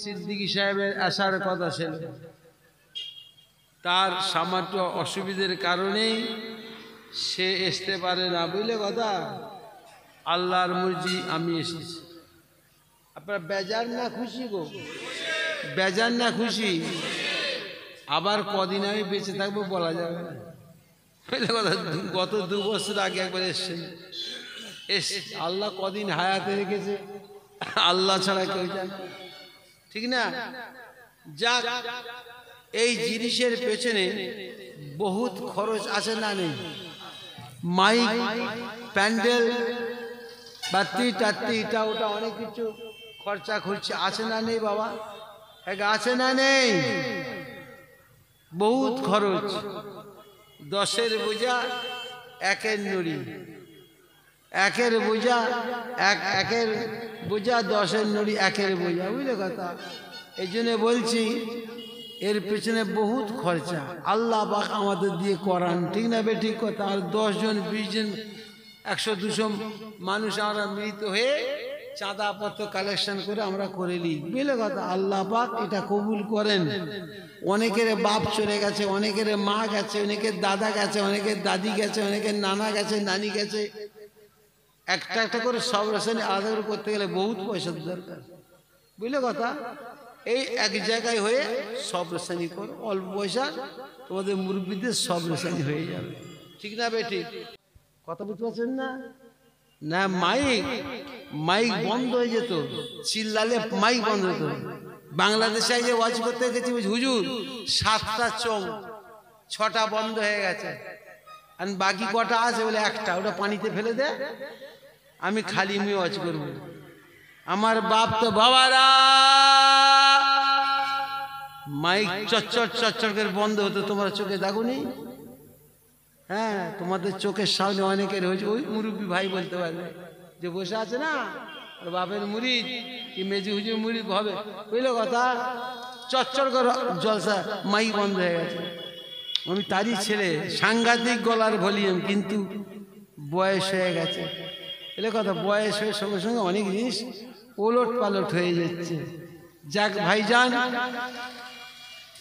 সিদ্দিকী সাহেবের আসার কথা ছিল, তার সামান্য অসুবিধার কারণেই সে আসতে পারে না। বুঝলে কথা, আল্লাহর মর্জি আমি এসেছি। আপনারা বেজার না খুশি গো? বেজার না খুশি? আবার কদিন আমি বেঁচে থাকবো বলা যাবে না। বুঝলে কথা, গত 2 বছর আগে একবার এসছেন, আল্লাহ কদিন হায়াতে রেখেছে আল্লাহ ছাড়া কেউ জানে, ঠিক না? যাক, এই জিনিসের পেছনে বহুত খরচ আছে না নেই? মাইক, প্যান্ডেল, বাতি টাতি, এটা ওটা অনেক কিছু খরচা খুঁজছে, আছে না নেই বাবা? আছে না নেই? বহুত খরচ। 10-এর বোঝা 1-এর নুড়ি, 1-এর বোঝা 1-এর বোঝা 10-এর নুড়ি 1-এর বোঝা। বুঝলে কথা? এই জন্য বলছি এর পেছনে বহুত খরচা। আল্লাহ পাক আমাদের দিয়ে করান, ঠিক না বে? ঠিক কথা। আর 10 জন 20 জন 100-200 মানুষ আমরা মিলিত হয়ে চাঁদাপত্র কালেকশন করে আমরা করে নিই। বুঝলে কথা? আল্লাহ পাক এটা কবুল করেন। অনেকের বাপ চলে গেছে, অনেকের মা গেছে, অনেকের দাদা গেছে, অনেকের দাদি গেছে, অনেকের নানা গেছে, নানি গেছে। একটা একটা করে সব শ্রেণী আলাদা করে করতে গেলে বহুত পয়সার দরকার। বুঝলে কথা? এই এক জায়গায় হয়ে সব শ্রেণী করো, অল্প পয়সা তোমাদের মুরব্বীদের সব শ্রেণী হয়ে যাবে, ঠিক না বেটি? কথা বুঝতে পারছেন না? না, মাইক বন্ধ হয়ে যেত, চিল্লালে মাইক বন্ধ হতো। বাংলাদেশে যে ওয়াজ করতে গেছি হুজুর, 7টা চোখ, 6টা বন্ধ হয়ে গেছে, আর বাকি কটা আছে বলে একটা, ওটা পানিতে ফেলে দে, আমি খালি মুয়ে ওয়াজ করবো। আমার বাপ তো বাবারা মাইক চচ্চর চচ্চর করে বন্ধ হতো, তোমরা চোখে দেখোনি? হ্যাঁ, তোমাদের চোখের সামনে অনেকের হয়েছে। ওই মুরব্বী ভাই বলতে পারবে যে বসে আছে না, ওর বাপের মুরিদ কি মেজি হুজুর মুরিদ হবে। বুঝলে কথা? চচ্চর করে জলসা, মাইক বন্ধ হয়ে গেছে। আমি তারই ছেলে, সাংঘাতিক গলার ভলিউম, কিন্তু বয়স হয়ে গেছে। বুঝলে কথা? বয়স হয়ে সঙ্গে সঙ্গে অনেক জিনিস ওলট পালট হয়ে যাচ্ছে। যাক ভাইজান,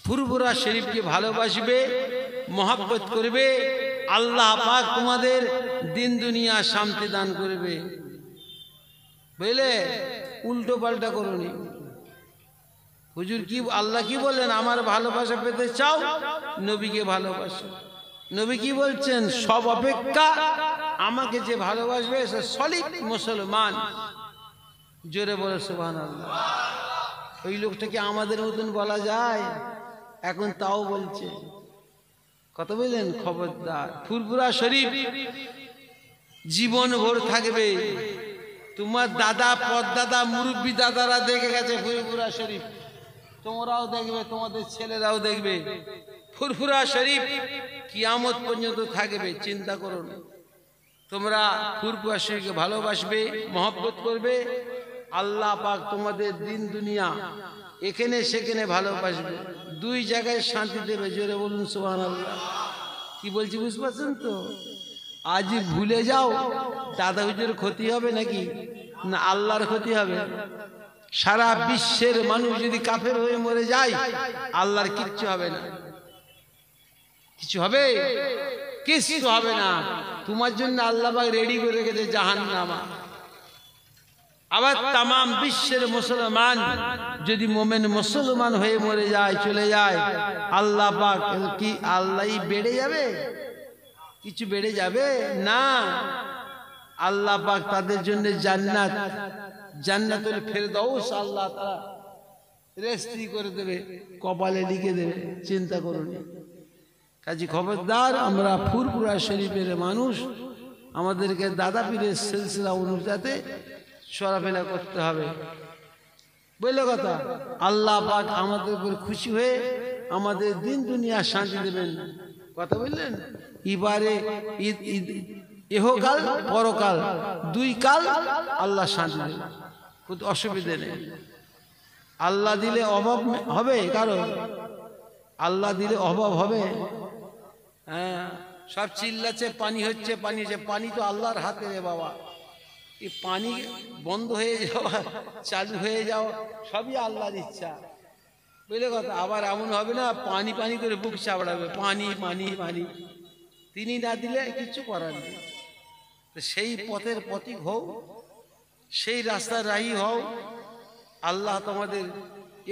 ফুরফুরা শরীফকে ভালোবাসবে, মহব্বত করবে, আল্লাহ পাক তোমাদের দিন দুনিয়া শান্তি দান করবে। বুঝলে? উল্টো পাল্টা করোনি। হুজুর কি আল্লাহ কি বললেন? আমার ভালোবাসা পেতে চাও, নবীকে ভালোবাসো। নবী কি বলছেন? সব অপেক্ষা আমাকে যে ভালোবাসবে সে সলিড মুসলমান। জোরে বলে সুবহানাল্লাহ। ওই লোকটাকে আমাদের মতন বলা যায়? এখন তাও বলছে। কথা বললেন? খবরদার, ফুরফুরা শরীফ জীবন ভর থাকবে। তোমার দাদা, পরদাদা, মুরব্বী দাদারা দেখে গেছে ফুরফুরা শরীফ, তোমরাও দেখবে, তোমাদের ছেলেরাও দেখবে। ফুরফুরা শরীফ কিয়ামত পর্যন্ত থাকবে, চিন্তা করো না। তোমরা ফুরফুরা শরীফকে ভালোবাসবে, মহব্বত করবে, আল্লাহ পাক তোমাদের দিন দুনিয়া এখানে সেখানে ভালোবাসবে, 2 জায়গায় শান্তি দেবে। জোরে বলুন সুবহানাল্লাহ। কি বলছি বুঝতে পারছেন তো? আজ ভুলে যাও, দাদা হুজুরের ক্ষতি হবে নাকি? না, আল্লাহর ক্ষতি হবে। সারা বিশ্বের মানুষ যদি কাফের হয়ে মরে যায়, আল্লাহর কিচ্ছু হবে না। কিছু হবে? কিছু হবে না। তোমার জন্য আল্লাহ পাক রেডি করে রেখেছে জাহান্নাম। আবার তাম বিশ্বের মুসলমান যদি মোমেন মুসলমান হয়ে মরে যায়, চলে যায়, আল্লাহ পাক কি আল্লাহই বেড়ে যাবে? কিছু বেড়ে যাবে না। আল্লাহ পাক তাদের জন্য জান্নাত, জান্নাতুল ফেরদাউস আল্লাহ তাআলা রেজিস্ট্রি করে দেবে, কপালে লিখে দেবে। চিন্তা করুন। কাজী খবরদার, আমরা ফুরফুরা শরীফের মানুষ, আমাদেরকে দাদা পীরের সিলসিলা অনুযায়ী চলাফেরা করতে হবে। বুঝলে কথা? আল্লাহ পাক আমাদের উপর খুশি হয়ে আমাদের দিন দুনিয়া শান্তি দেবেন। কথা বললেন? এবারে ইহকাল পরকাল 2 কাল আল্লাহ শান্তি দেবেন, কোনো অসুবিধা নেই। আল্লাহ দিলে অভাব হবে কারো? আল্লাহ দিলে অভাব হবে? হ্যাঁ, সব চিল্লাচ্ছে পানি হচ্ছে, পানি হচ্ছে। পানি তো আল্লাহর হাতে রে বাবা। এই পানি বন্ধ হয়ে যাওয়া, চালু হয়ে যাওয়া সবই আল্লাহর ইচ্ছা, বুঝলে কথা। আবার এমন হবে না পানি পানি করে বুক চাপড়াবে, পানি পানি পানি, তিনি না দিলে কিছু করার নেই। তো সেই পথের পথিক হও, সেই রাস্তার রাহি হও। আল্লাহ তোমাদের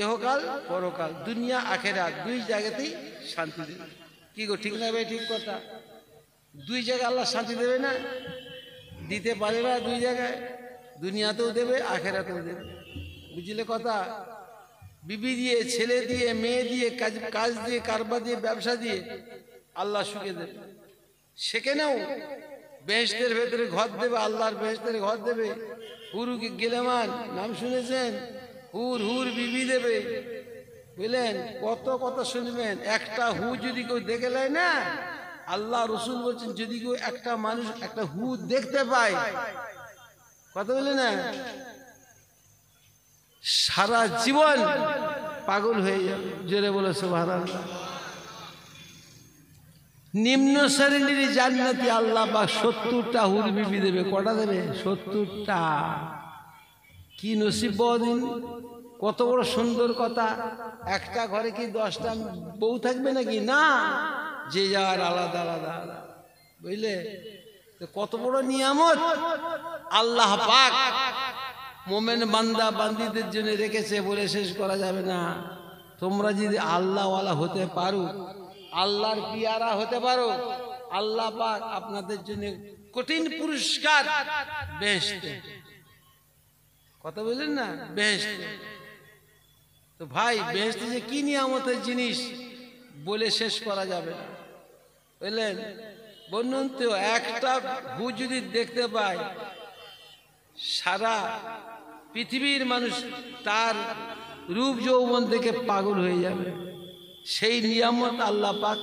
ইহকাল পরকাল, দুনিয়া আখেরাত দুই জায়গাতেই শান্তি দেবে। কি গো, ঠিক না ভাই? ঠিক কথা। দুই জায়গায় আল্লাহ শান্তি দেবে না? দিতে পারে না দুই জায়গায়? দুনিয়াতেও দেবে, আখেরাতেও দেবে, বুঝলে কথা। বিবি দিয়ে, ছেলে দিয়ে, মেয়ে দিয়ে, কাজ দিয়ে, কারবার দিয়ে, ব্যবসা দিয়ে আল্লাহ সুখে দেবে। সেখানেও বেহেশতের ভেতরে ঘর দেবে, আল্লাহর বেহেশতের ঘর দেবে। হুর গিলেমান নাম শুনেছেন? হুর হুর বিবি দেবে, বুঝলেন? কত কথা শুনবেন। একটা হু যদি কেউ দেখে নেয় না, আল্লাহ রসুল বলছেন যদি কেউ একটা মানুষ একটা হু দেখতে পায়, কথা বলে না, সারা জীবন পাগল হয়ে যাবে। জোরে বলে সুবহানাল্লাহ। নিম্ন শ্রেণীর জান্নাতি আল্লাহ পাক 70টা হুর বিবি দেবে। কটা দেবে? 70টা। কি নসিব বদিন, কত বড় সুন্দর কথা। একটা ঘরে কি 10টা বউ থাকবে নাকি? না, যে যার আলাদা আলাদা আলাদা, বুঝলে? কত বড় নিয়ামত আল্লাহ পাক মোমেন বান্দা বান্দিদের জন্য রেখেছে, বলে শেষ করা যাবে না। তোমরা যদি আল্লাহওয়ালা হতে পারো, আল্লাহর পিয়ারা হতে পারো, আল্লাহ পাক আপনাদের জন্য কঠিন পুরস্কার বেহেশতে, কথা বললেন না, বেহেশতে। তো ভাই, বেহেশতে যে কি নিয়ামতের জিনিস বলে শেষ করা যাবে না, বুঝলেন? বলুন তো, একটা হু যদি দেখতে পায়, সারা পৃথিবীর মানুষ তার রূপ যৌবন থেকে পাগল হয়ে যাবে। সেই নিয়ামত আল্লাহ পাক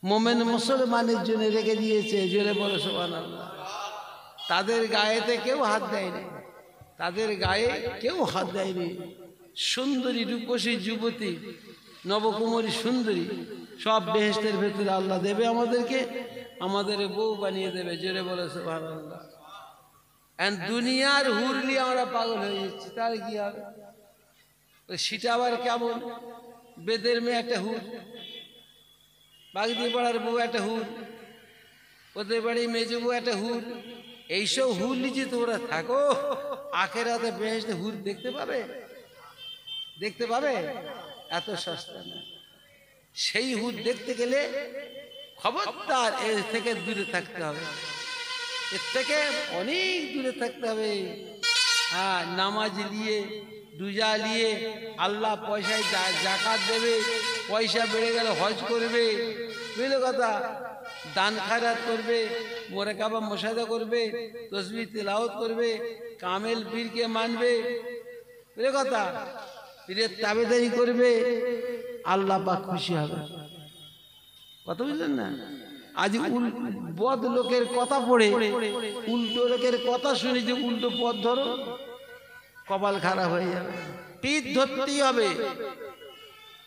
মোমেন মুসলমানের জন্য রেখে দিয়েছে। জোরে বলে সুবহানাল্লাহ। তাদের গায়েতে কেউ হাত দেয়নি, তাদের গায়ে কেউ হাত দেয়নি। সুন্দরী রূপসী যুবতী, নবকুমারী সুন্দরী, সব বেহেশতের ভেতরে আল্লাহ দেবে আমাদেরকে, আমাদের বউ বানিয়ে দেবে। জোরে বলে সুবহানাল্লাহ। দুনিয়ার হুর নিয়ে আমরা পাগল হয়ে যাচ্ছি, তাহলে কি হবে? সেটা আবার কেমন? বেদের মেয়ে একটা হুর, বাগদি পাড়ার বউ একটা হুর, ওদের বাড়ি মেজো বউ একটা হুর। এইসব হুর নিচে তোমরা থাকো, আখেরাতে বেহেশতে হুর দেখতে পাবে? দেখতে পাবে? এত সস্তা না। সেই হুর দেখতে গেলে খবরদার এর থেকে দূরে থাকতে হবে, এর থেকে অনেক দূরে থাকতে হবে। হ্যাঁ, নামাজ নিয়ে, রোজা নিয়ে, আল্লাহ পয়সায় জাকাত দেবে, পয়সা বেড়ে গেলে হজ করবে, বুঝলে কথা। দান খায়রাত করবে, মোরাকাবা মুশাহাদা করবে, তাসবিহ তিলাওয়াত করবে, কামেল পীরকে মানবে, বুঝলে কথা। পীরের তাবেদারি করবে, আল্লাহ পাক খুশি হবে। কথা বুঝলেন না? আজ বদ লোকের কথা পড়ে, উল্টো লোকের কথা শুনে যে উল্টো পথ ধরো, কপাল খারাপ হয়ে যাবে। পিঠ ধরতেই হবে,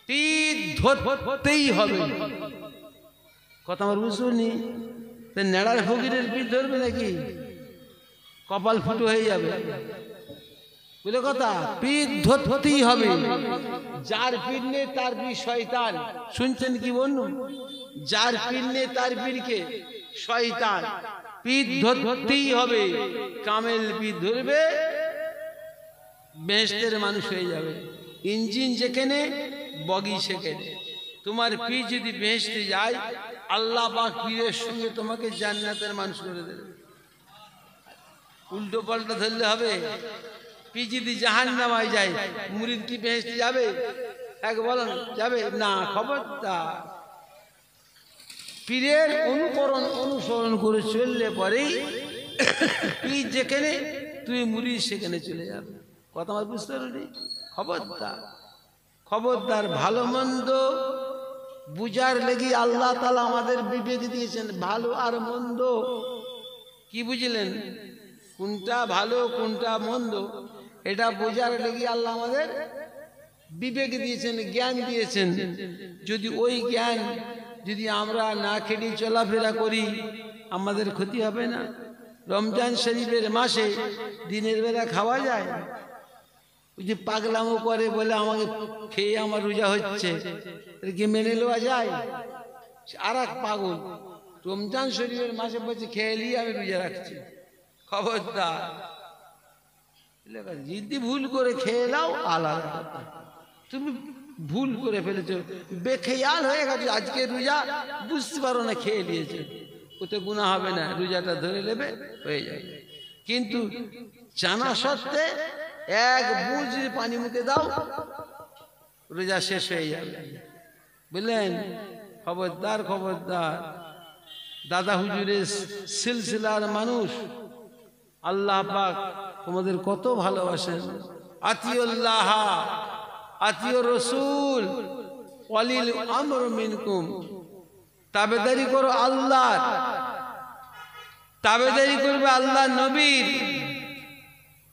পিঠ ধরতেই হবে। কথা আমার বুঝুনি? নেড়ার ফকিরের পিঠ ধরবে নাকি? কপাল ফুটো হয়ে যাবে, বুঝলে কথা। পিঠ ধরতেই হবে। যার পিঠ নেই তার পিঠ শয়তান। শুনছেন কি বলুন? যার পিঠ নেই তার পীরকে শয়তান। পিঠ ধরতেই হবে। কামেল পিঠ ধরবে, বেহেশতের মানুষ হয়ে যাবে। ইঞ্জিন যেখানে, বগি সেখানে। তোমার পিঠ যদি বেহেশতে যায়, আল্লাহ পাক পীরের সঙ্গে তোমাকে জান্নাতের মানুষ করে দেবে। উল্টো পাল্টা ধরলে হবে। পিঠ যদি জাহান্নামায় যায়, মুরিদ কি বেহেশতে যাবে? এক বলেন, যাবে না? খবরদার। পীরের অনুসরণ করে চললে পরেই পীর যেখানে, তুই মুরিদ সেখানে চলে যাবে। কথা আমার বুঝতে পারলি? খবরদার, খবরদার। ভালো মন্দ বুঝার লেগে আল্লাহ তাআলা আমাদের বিবেক দিয়েছেন, ভালো আর মন্দ। কি বুঝলেন? কোনটা ভালো কোনটা মন্দ, এটা বোঝার লেগে আল্লাহ আমাদের বিবেক দিয়েছেন, জ্ঞান দিয়েছেন। যদি ওই জ্ঞান যদি আমরা না খেটে চলাফেরা করি, আমাদের ক্ষতি হবে না? রমজান শরীফের মাসে দিনের বেলা খাওয়া যায়? ওই যে পাগলামো করে বলে আমাকে খেয়ে আমার রোজা হচ্ছে, কি মেনে নেওয়া যায়? আর এক পাগল রমজান শরীফের মাসে বলছে খেয়ে নিয়ে আমি রোজা রাখছি। খবরদার, যদি ভুল করে খেয়ে নাও আলাদা, তুমি ভুল করে ফেলেছো, বেখেয়াল হয়ে গেছো, আজকে রোজা বুঝতে পারো না, খেয়ে নিয়েছে, ওতে গুনাহ হবে না, রোজাটা ধরে নেবে, হয়ে যাবে। কিন্তু জানা সত্ত্বে এক বুঝ পানি মুখে দাও, রোজা শেষ হয়ে যাবে। বুঝলেন? খবরদার, খবরদার। দাদা হুজুরের সিলসিলার মানুষ, আল্লাহ পাক তোমাদের কত ভালোবাসেন। আতিউল্লাহ আতিউর রাসূল ওয়ালিল আমর মিনকুম, তাবেদারি করো আল্লাহর, তাবেদারি করবে আল্লাহ নবীর,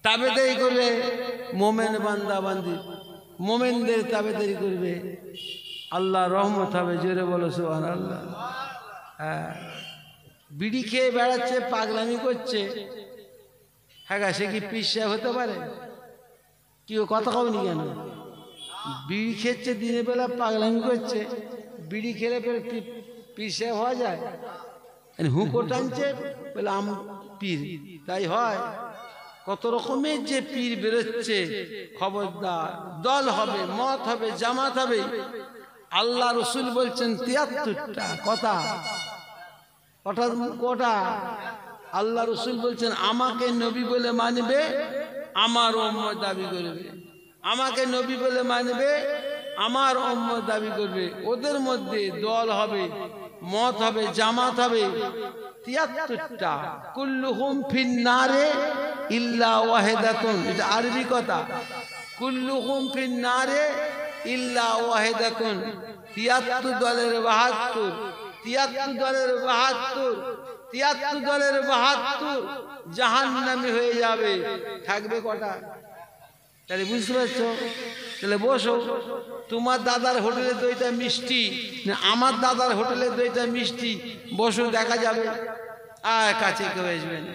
তাবেদারি করবে মোমেন বান্দা বান্দি, মোমেনদের তাবেদারি করবে, আল্লাহ রহমত হবে। জোরে বলো সুবহানাল্লাহ। হ্যাঁ, বিড়ি খেয়ে বেড়াচ্ছে, পাগলামি করছে, হ্যাঁ সে কি পীর সাহেব হতে পারে? কি কথা কবনি কেন? বিড়ি খেচ্ছে, দিনের বেলা পাগলামি করছে, বিড়ি খেলে ফের পীর সাহেব হওয়া যায়? হুঁকো টানছে বলে আম পীর, তাই হয়? কত রকমের যে পীর বেরোচ্ছে। খবরদার, দল হবে, মত হবে, জামাত হবে। আল্লাহ রসুল বলছেন ৭৩টা কথা, কটা? আল্লাহ রসুল বলছেন আমাকে নবী বলে মানবে, আমার উম্মত দাবি করবে, আমাকে নবী বলে মানবে, আমার উম্মত দাবি করবে। ওদের মধ্যে দল হবে, মত হবে, জামাত হবে। ৭৩টা। কুল্লুহুম ফিন্নারে ইল্লা ওয়াহিদাতুন, এটা আরবি কথা। কুল্লুহুম ফিন্নারে ইল্লা ওয়াহিদাতুন, ৭৩ দলের ৭২, ৭৩ দলের ৭২, ৭৩ দলের ৭২ জাহান্নামী হয়ে যাবে। থাকবে কটা? তাহলে বুঝতে পারছো? তাহলে বসো, তোমার দাদার হোটেলে দইটা মিষ্টি না আমার দাদার হোটেলে দইটা মিষ্টি, বসো, দেখা যাবে। আর কাছে কেউ আসবে না।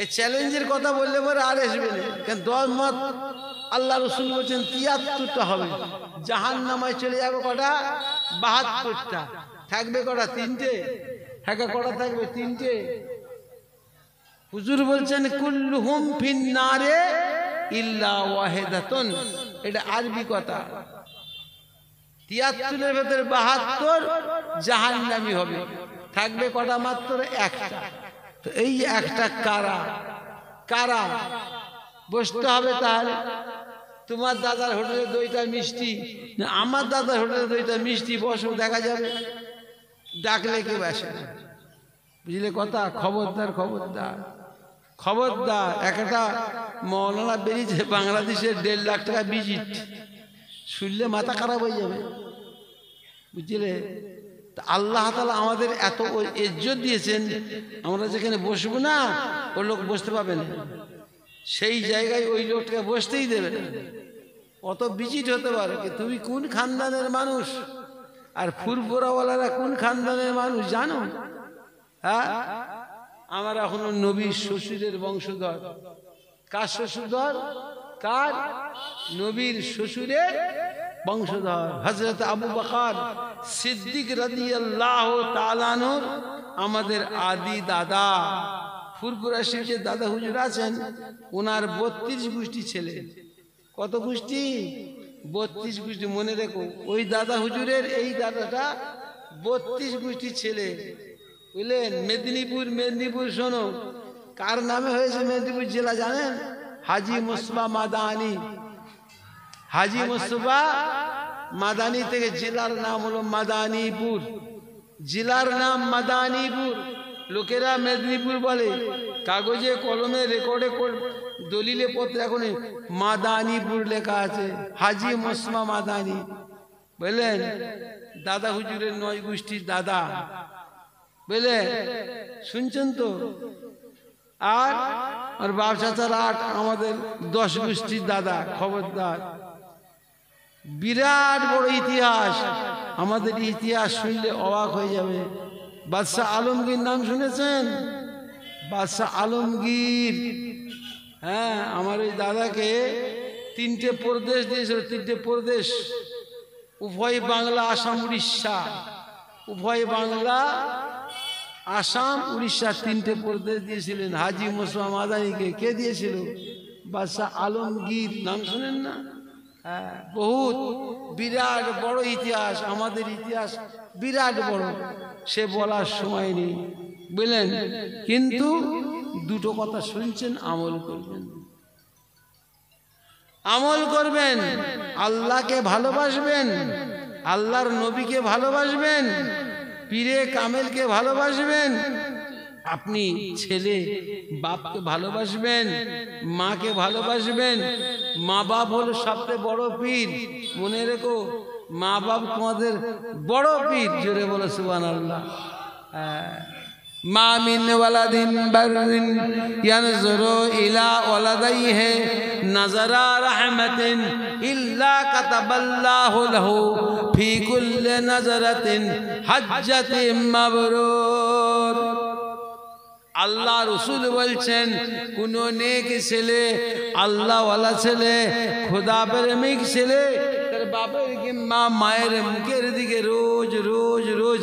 এই চ্যালেঞ্জের কথা বললে পরে আর আসবে না, কেন দল মত আল্লাহ রসুল বলছেন ৭৩টা হবে, জাহান্নামায় চলে যাবে কটা? ৭২টা। থাকবে কটা? 3টে। হ্যাঁ, কটা থাকবে? 3টে। হুজুর বলছেন কুল্লুহুম ফিন্নারে ইল্লা ওয়াহিদাতুন, এটা আরবি কথা। ৭৩ এর ভেতরে ৭২ জাহান্নামী হবে। থাকবে কটা? মাত্র একটা। তো এই একটা কারা? কারা? বসতে হবে। তাহলে তোমার দাদার হোটেলে দইটা মিষ্টি না আমার দাদার হোটেলে দইটা মিষ্টি, বসো, দেখা যাবে। ডাকলে কেউ আসে না, বুঝলে কথা? খবরদার, খবরদার, খবরদার। একটা মৌলানা বেরিয়েছে বাংলাদেশের 1.5 লাখ টাকা ভিজিট, শুনলে মাথা খারাপ হয়ে যাবে, বুঝলে? আল্লাহ তাআলা আমাদের এত ইজ্জত দিয়েছেন, আমরা যেখানে বসবো না ও লোক বসতে পাবে না, সেই জায়গায় ওই লোকটাকে বসতেই দেবে না। অত ভিজিট হতে পারে। তুমি কোন খানদানের মানুষ আর ফুরফুরাওয়ালারা কোন খানদানের মানুষ জানো? হ্যাঁ, আমার এখনো নবীর শ্বশুরের বংশধর। কার শ্বশুরধর? কার? নবীর শ্বশুরের বংশধর হযরত আবু বকর সিদ্দিক রাদিয়াল্লাহু তাআলা আনহুর আমাদের আদি দাদা। ফুরফুরা শরীফের দাদা হুজুর আছেন, ওনার 32 গোষ্ঠী ছেলে। কত গোষ্ঠী? 32 গোষ্ঠী। মনে রেখো, ওই দাদা হুজুরের এই দাদাটা 32 গোষ্ঠী ছেলে, বুঝলেন? মেদিনীপুর, মেদিনীপুর শোনো, কার নামে হয়েছে মেদিনীপুর জেলা জানেন? হাজী মুস্তাফা মাদানী। হাজী মুস্তাফা মাদানী থেকে জেলার নাম হলো মাদানীপুর। জেলার নাম মাদানীপুর। লোকেরা মেদিনীপুর বলে, কাগজে কলমে রেকর্ডে দলিলে পত্রে এখন মাদানীপুর লেখা আছে, হাজী মুস্তাফা মাদানী। বুঝলেন? দাদা হুজুরের 9 গোষ্ঠীর দাদা, বুঝলে? শুনছেন তো? আর বাপ চাচার 8, আমাদের 10 গোষ্ঠীর দাদা। খবরদার, বিরাট বড় ইতিহাস। আমাদের ইতিহাস শুনলে অবাক হয়ে যাবে। বাদশাহ আলমগীর নাম শুনেছেন? বাদশাহ আলমগীর, হ্যাঁ, আমার ওই দাদাকে 3টে প্রদেশ দিয়েছিল, 3টে প্রদেশ, উভয় বাংলা, আসাম, উড়িষ্যা, উভয় বাংলা, আসাম, উড়িষ্যা 3টে প্রদেশ দিয়েছিলেন হাজি মোসা মাদানিকে। কে দিয়েছিল? বাদশাহ আলমগীর, নাম শুনেন না? হ্যাঁ, বহুত বিরাট বড় ইতিহাস, আমাদের ইতিহাস বিরাট বড়, সে বলার সময় নেই, বুঝলেন? কিন্তু দুটো কথা শুনছেন, আমল করবেন, আমল করবেন, আল্লাহকে ভালোবাসবেন, আল্লাহর নবীকে ভালোবাসবেন, পীরে কামেলকে ভালোবাসবেন, আপনি ছেলে বাপকে ভালোবাসবেন, মাকে ভালোবাসবেন। মা বাপ হলো সবচেয়ে বড় পীর, মনে রেখো, মা বাপ তোমাদের বড় পীর। জোরে বলো সুবহানাল্লাহ। মা মিন ওয়ালাদিন বাররিন ইয়ানজুরু ইলা ওয়ালাদাইহি নাযারা রাহমাতিন ইল্লা কাতাবাল্লাহু লাহু ফি কুল্লি নাযারাতিন হাজ্জাতিন মাবরুর। আল্লাহ রসুল বলছেন, কোন নেক ছেলে, আল্লাহওয়ালা ছেলে, খোদা প্রেমিক ছেলে তার বাপের কিংবা মায়ের মুখের দিকে রোজ রোজ রোজ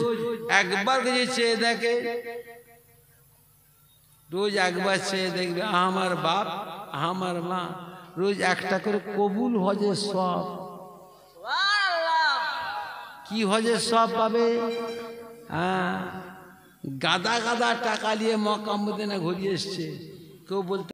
একবার যদি চেয়ে দেখে, রোজ একবার চেয়ে দেখবে, আমার বাপ, আমার মা, রোজ একটা করে কবুল হজের সব। কি হজের সব পাবে? হ্যাঁ, গাদা গাদা টাকা নিয়ে মক্কা মদিনা ঘুরিয়ে এসছে, কেউ বলতে